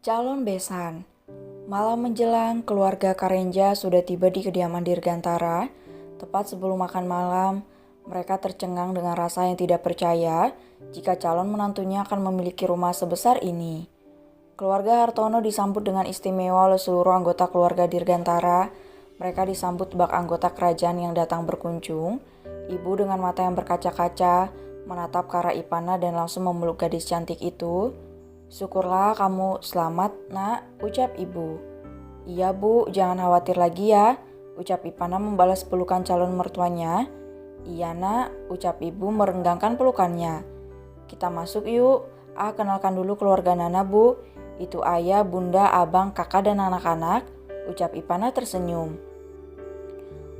Calon besan. Malam menjelang, keluarga Karenja sudah tiba di kediaman Dirgantara. Tepat sebelum makan malam, mereka tercengang dengan rasa yang tidak percaya jika calon menantunya akan memiliki rumah sebesar ini. Keluarga Hartono disambut dengan istimewa oleh seluruh anggota keluarga Dirgantara. Mereka disambut bak anggota kerajaan yang datang berkunjung. Ibu dengan mata yang berkaca-kaca menatap ke arah Ipana dan langsung memeluk gadis cantik itu. "Syukurlah kamu selamat, nak," ucap ibu. "Iya bu, jangan khawatir lagi ya," ucap Ipana membalas pelukan calon mertuanya. "Iya nak," ucap ibu merenggangkan pelukannya. "Kita masuk yuk. Kenalkan dulu keluarga Nana bu. Itu ayah, bunda, abang, kakak dan anak-anak," ucap Ipana tersenyum.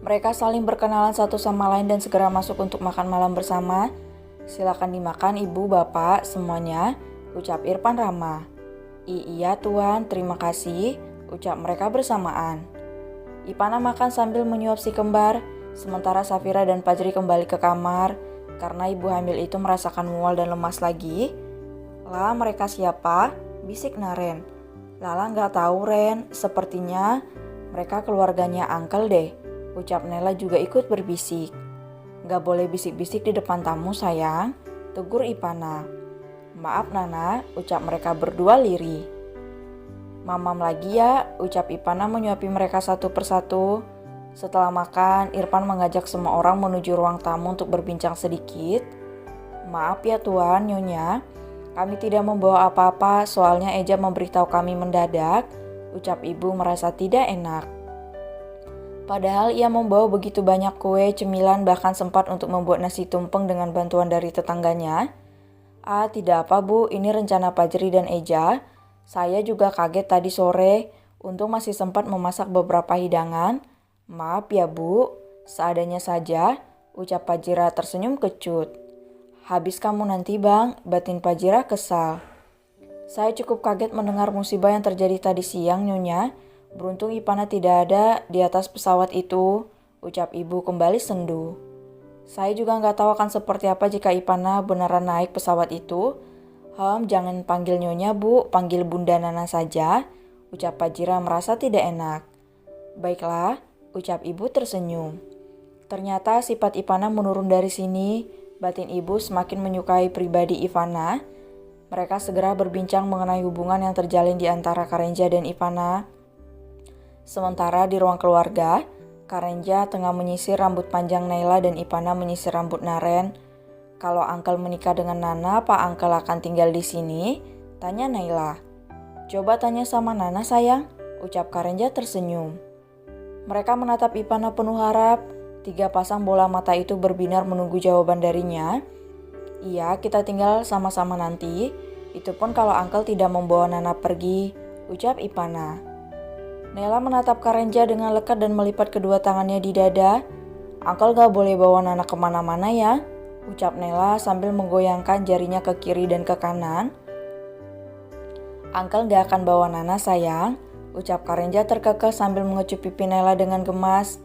Mereka saling berkenalan satu sama lain dan segera masuk untuk makan malam bersama. "Silakan dimakan ibu, bapak, semuanya," ucap Irfan ramah. "Iya tuan, terima kasih," ucap mereka bersamaan. Ipana makan sambil menyuap si kembar, sementara Safira dan Fajri kembali ke kamar karena ibu hamil itu merasakan mual dan lemas lagi. "Lah, mereka siapa?" bisik Naren. "Lala nggak tahu Ren, sepertinya mereka keluarganya Uncle deh," ucap Nela juga ikut berbisik. "Nggak boleh bisik-bisik di depan tamu sayang," tegur Ipana. "Maaf Nana," ucap mereka berdua lirih. "Mamam lagi ya," ucap Ipana menyuapi mereka satu persatu. Setelah makan, Irfan mengajak semua orang menuju ruang tamu untuk berbincang sedikit. "Maaf ya tuan, nyonya, kami tidak membawa apa-apa soalnya Eja memberitahu kami mendadak," ucap ibu merasa tidak enak. Padahal ia membawa begitu banyak kue, cemilan, bahkan sempat untuk membuat nasi tumpeng dengan bantuan dari tetangganya. Tidak apa bu, ini rencana Fajri dan Eja. Saya juga kaget tadi sore, untung masih sempat memasak beberapa hidangan. Maaf ya bu, seadanya saja," ucap Fajira tersenyum kecut. "Habis kamu nanti bang," batin Fajira kesal. "Saya cukup kaget mendengar musibah yang terjadi tadi siang nyonya. Beruntung Ipana tidak ada di atas pesawat itu," ucap ibu kembali sendu. "Saya juga nggak tahu akan seperti apa jika Ipana beneran naik pesawat itu." Jangan panggil nyonya bu, panggil bunda Nana saja," ucap Fajira merasa tidak enak. "Baiklah," ucap ibu tersenyum. Ternyata sifat Ipana menurun dari sini, batin ibu semakin menyukai pribadi Ivana. Mereka segera berbincang mengenai hubungan yang terjalin di antara Karenja dan Ivana. Sementara di ruang keluarga, Karenja tengah menyisir rambut panjang Naila dan Ipana menyisir rambut Naren. "Kalau Uncle menikah dengan Nana, Pak Uncle akan tinggal di sini?" tanya Naila. "Coba tanya sama Nana sayang," ucap Karenja tersenyum. Mereka menatap Ipana penuh harap. Tiga pasang bola mata itu berbinar menunggu jawaban darinya. "Iya, kita tinggal sama-sama nanti. Itu pun kalau Uncle tidak membawa Nana pergi," ucap Ipana. Nela menatap Karenja dengan lekat dan melipat kedua tangannya di dada. "Uncle gak boleh bawa Nana kemana-mana ya," ucap Nela sambil menggoyangkan jarinya ke kiri dan ke kanan. "Uncle gak akan bawa Nana sayang," ucap Karenja terkekeh sambil mengecup pipi Nela dengan gemas.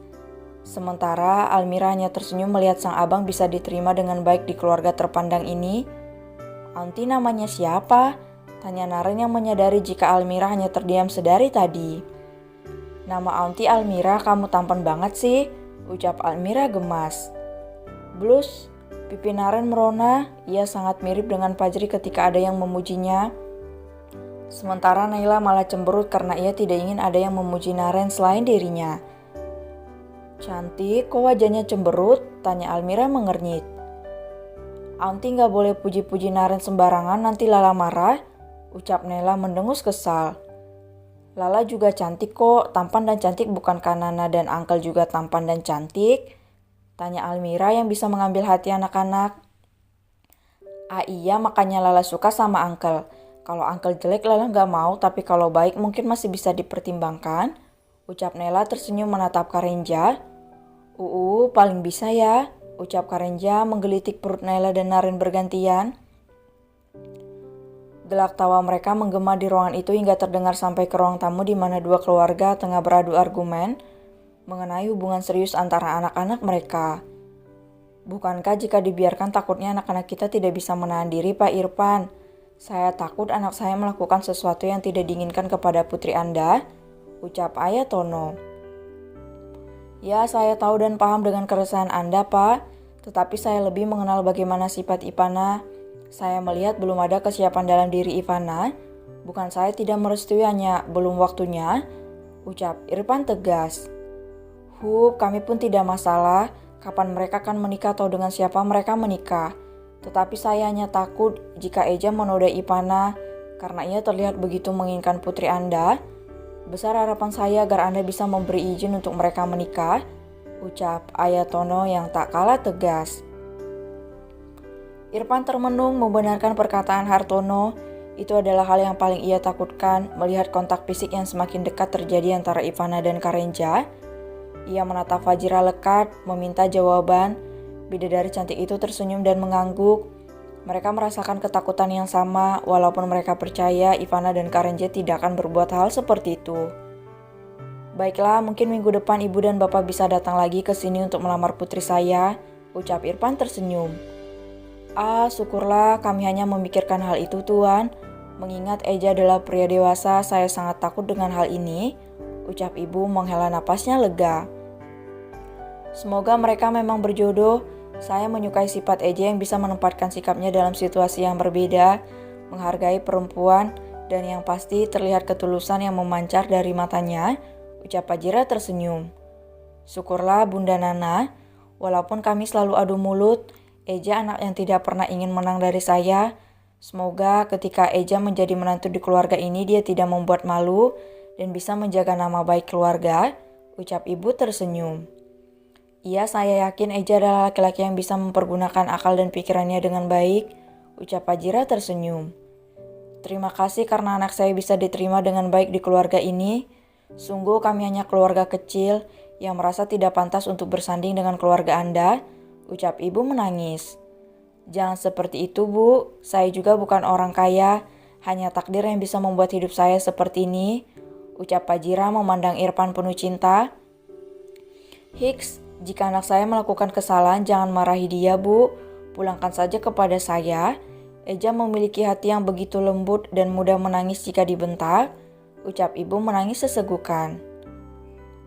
Sementara Almira hanya tersenyum melihat sang abang bisa diterima dengan baik di keluarga terpandang ini. "Aunty namanya siapa?" tanya Naren yang menyadari jika Almira hanya terdiam sedari tadi. "Nama Aunty Almira, kamu tampan banget sih," ucap Almira gemas. Blus, pipi Naren merona, ia sangat mirip dengan Fajri ketika ada yang memujinya. Sementara Naila malah cemberut karena ia tidak ingin ada yang memuji Naren selain dirinya. "Cantik, kok wajahnya cemberut?" tanya Almira mengernyit. "Aunty gak boleh puji-puji Naren sembarangan, nanti Lala marah," ucap Naila mendengus kesal. "Lala juga cantik kok, tampan dan cantik bukankah Nana dan Uncle juga tampan dan cantik?" tanya Almira yang bisa mengambil hati anak-anak. Iya, makanya Lala suka sama Uncle. Kalau Uncle jelek Lala gak mau, tapi kalau baik mungkin masih bisa dipertimbangkan," ucap Nela tersenyum menatap Karenja. Paling bisa ya," ucap Karenja menggelitik perut Naila dan Naren bergantian. Gelak tawa mereka menggema di ruangan itu hingga terdengar sampai ke ruang tamu di mana dua keluarga tengah beradu argumen mengenai hubungan serius antara anak-anak mereka. "Bukankah jika dibiarkan takutnya anak-anak kita tidak bisa menahan diri, Pak Irfan?" Saya takut anak saya melakukan sesuatu yang tidak diinginkan kepada putri Anda, ucap Ayah Tono. Ya, saya tahu dan paham dengan keresahan Anda, Pak. Tetapi saya lebih mengenal bagaimana sifat Ivana. Saya melihat belum ada kesiapan dalam diri Ivana. Bukan saya tidak merestui, hanya belum waktunya, ucap Irfan tegas. Kami pun tidak masalah kapan mereka akan menikah atau dengan siapa mereka menikah. Tetapi saya hanya takut jika Eja menodai Ivana karena ia terlihat begitu menginginkan putri Anda. Besar harapan saya agar Anda bisa memberi izin untuk mereka menikah, ucap Ayah Tono yang tak kalah tegas. Irfan termenung membenarkan perkataan Hartono. Itu adalah hal yang paling ia takutkan, melihat kontak fisik yang semakin dekat terjadi antara Ivana dan Karenja. Ia menatap Fajira lekat, meminta jawaban. Bidadari cantik itu tersenyum dan mengangguk. Mereka merasakan ketakutan yang sama, walaupun mereka percaya Ivana dan Karenja tidak akan berbuat hal seperti itu. Baiklah, mungkin minggu depan ibu dan bapak bisa datang lagi ke sini untuk melamar putri saya, ucap Irfan tersenyum. Syukurlah kami hanya memikirkan hal itu, Tuan. Mengingat Eja adalah pria dewasa, saya sangat takut dengan hal ini, ucap ibu menghela napasnya lega. Semoga mereka memang berjodoh. Saya menyukai sifat Eja yang bisa menempatkan sikapnya dalam situasi yang berbeda, menghargai perempuan, dan yang pasti terlihat ketulusan yang memancar dari matanya, ucap Fajira tersenyum. Syukurlah Bunda Nana, walaupun kami selalu adu mulut, Eja anak yang tidak pernah ingin menang dari saya. Semoga ketika Eja menjadi menantu di keluarga ini dia tidak membuat malu dan bisa menjaga nama baik keluarga, ucap ibu tersenyum. Iya, saya yakin Eja adalah laki-laki yang bisa mempergunakan akal dan pikirannya dengan baik, ucap Fajira tersenyum. Terima kasih karena anak saya bisa diterima dengan baik di keluarga ini. Sungguh kami hanya keluarga kecil yang merasa tidak pantas untuk bersanding dengan keluarga Anda, ucap ibu menangis. Jangan seperti itu, Bu. Saya juga bukan orang kaya, hanya takdir yang bisa membuat hidup saya seperti ini, ucap Fajira memandang Irfan penuh cinta. Jika anak saya melakukan kesalahan, jangan marahi dia, Bu. Pulangkan saja kepada saya. Eja memiliki hati yang begitu lembut dan mudah menangis jika dibentak, ucap ibu menangis sesegukan.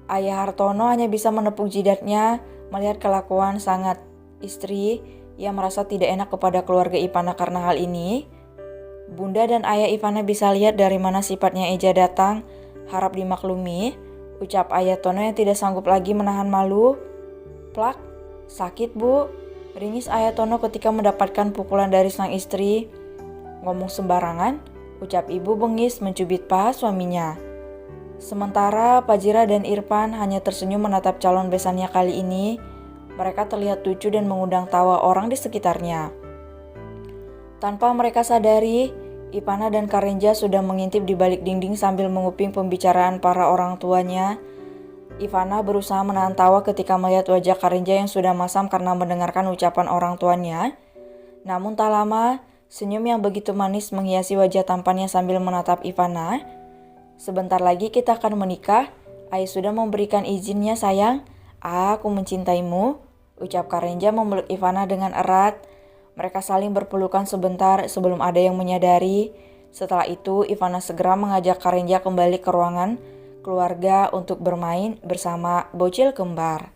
Ayah Hartono hanya bisa menepuk jidatnya melihat kelakuan sangat istri. Ia merasa tidak enak kepada keluarga Ivana karena hal ini. Bunda dan ayah Ivana bisa lihat dari mana sifatnya Eja datang, harap dimaklumi, ucap Ayah Tono yang tidak sanggup lagi menahan malu. Plak, sakit Bu, ringis Ayah Tono ketika mendapatkan pukulan dari sang istri. Ngomong sembarangan, ucap ibu bengis mencubit paha suaminya. Sementara Fajira dan Irfan hanya tersenyum menatap calon besannya kali ini. Mereka terlihat lucu dan mengundang tawa orang di sekitarnya. Tanpa mereka sadari, Ivana dan Karenja sudah mengintip di balik dinding sambil menguping pembicaraan para orang tuanya. Ivana berusaha menahan tawa ketika melihat wajah Karenja yang sudah masam karena mendengarkan ucapan orang tuanya. Namun tak lama, senyum yang begitu manis menghiasi wajah tampannya sambil menatap Ivana. Sebentar lagi kita akan menikah. Ayah sudah memberikan izinnya, sayang. Aku mencintaimu, ucap Karenja memeluk Ivana dengan erat. Mereka saling berpelukan sebentar sebelum ada yang menyadari. Setelah itu, Ivana segera mengajak Karenja kembali ke ruangan keluarga untuk bermain bersama bocil kembar.